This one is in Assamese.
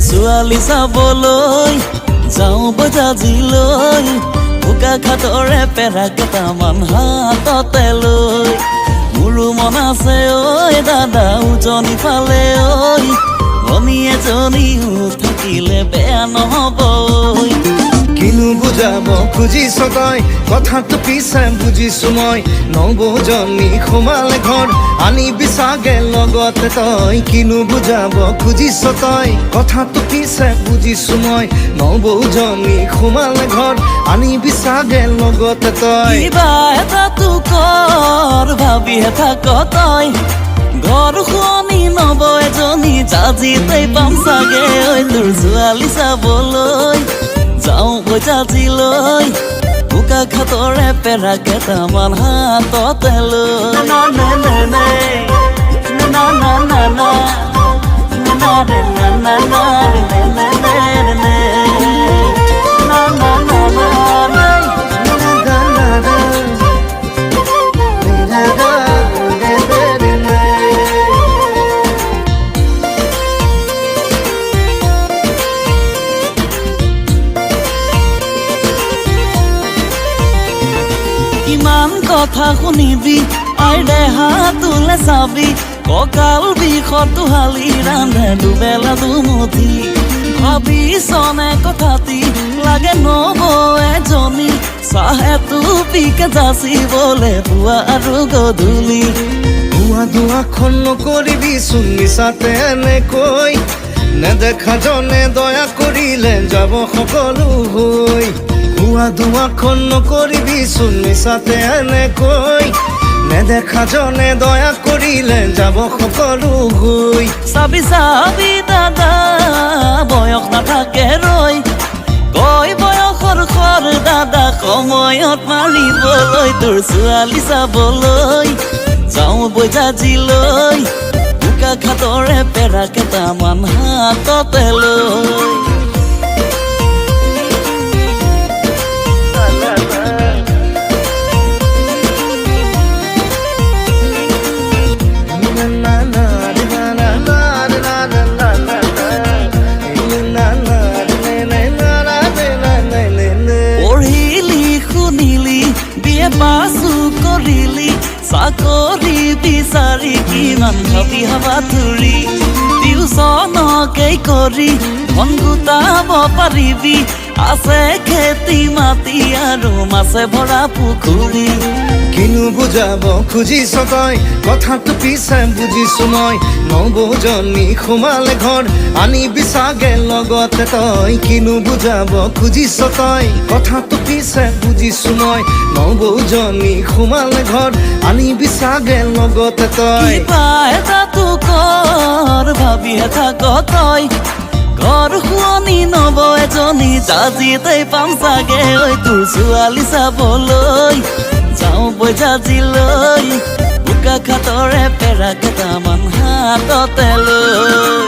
ছোৱালী চাবলৈ যাওঁ বজাজিলৈ বোকা খাটৰে পেৰা কেইটামান হাততে লৈ মোৰো মন আছে ঐ দাদা উজনি ফালে ঐ ভনী এজনীও থাকিলে বেয়া নহ'ব কিনো বুজাব খুজিছ তই কথাটো পিছে বুজিছো মই নবৌজনী সোমালে ঘৰ আনিবি চাগে লগতে তই কিনো বুজাব খুজিছ তই কথাটো পিছে বুজিছো মই নবৌজনী সোমালে ঘৰ আনিবি চাগে লগতে তই কিবা এটাতো কৰ ভাবিহে থাক তই ঘৰ শুৱনি নব এজনী জাজিতে পাম চাগে ঐ তোৰ ছোৱালী চাবলৈ যাওঁ বজাজিলৈ বোকা খাটৰে পেৰা কেইটামান হাততে কিমান কথা শুনিবি আই দেহা তোলে চাবি কঁকাল বিষত হালি ৰান্ধে দুবেলা দুমুঠি ভাবিছনে কথাটি লাগে নবৌ এজনী চাহে টুপিকে যাচিবলে পুৱা আৰু গধূলি ভুৱা দুৱাখন নকৰিবি চোন মিছাতে এনেকৈ নেদেখা জনে দয়া কৰিলে যাব সকলো হৈ ভুৱা দুৱাখন নকৰিবি চোন মিছাতে এনেকৈ নেদেখা জনে দয়া কৰিলে যাব সকলো হৈ চাবি চাবি দাদা বয়স নাথাকে ৰৈ কয় বয়সৰ খৰ দাদা সময়ত মাৰিবলৈ তোৰ ছোৱালী চাবলৈ যাওঁ বজাজিলৈ বোকা খাটৰে পেৰা কেইটামান হাততে লৈ পাছো কৰিলি চাকৰি বিচাৰি কিমান ভাবি হাবা ধৰি টিউচনকেই কৰি ধন গোটাব পাৰিবি আছে খেতি মাটি আৰু মাছে ভৰা পুখুৰী কিনো বুজাব খুজিছ তই কথাটো পিছে বুজিছো মই নবৌজনী সোমালে ঘৰ আনিবি চাগে লগতে তই কিনো বুজাব খুজিছ তই কথাটো পিছে বুজিছো মই নবৌজনী সোমালে ঘৰ আনিবি চাগে লগতে তই কিবা এটাতো কৰ ভাবিহে থাক তই ঘৰ শুৱনি নব এজনী জাজিতে পাম চাগে ঐ তোৰ ছোৱালী চাবলৈ যাওঁ বজাজিলৈ বোকা খাটৰে পেৰা কেইটামান হাততে লৈ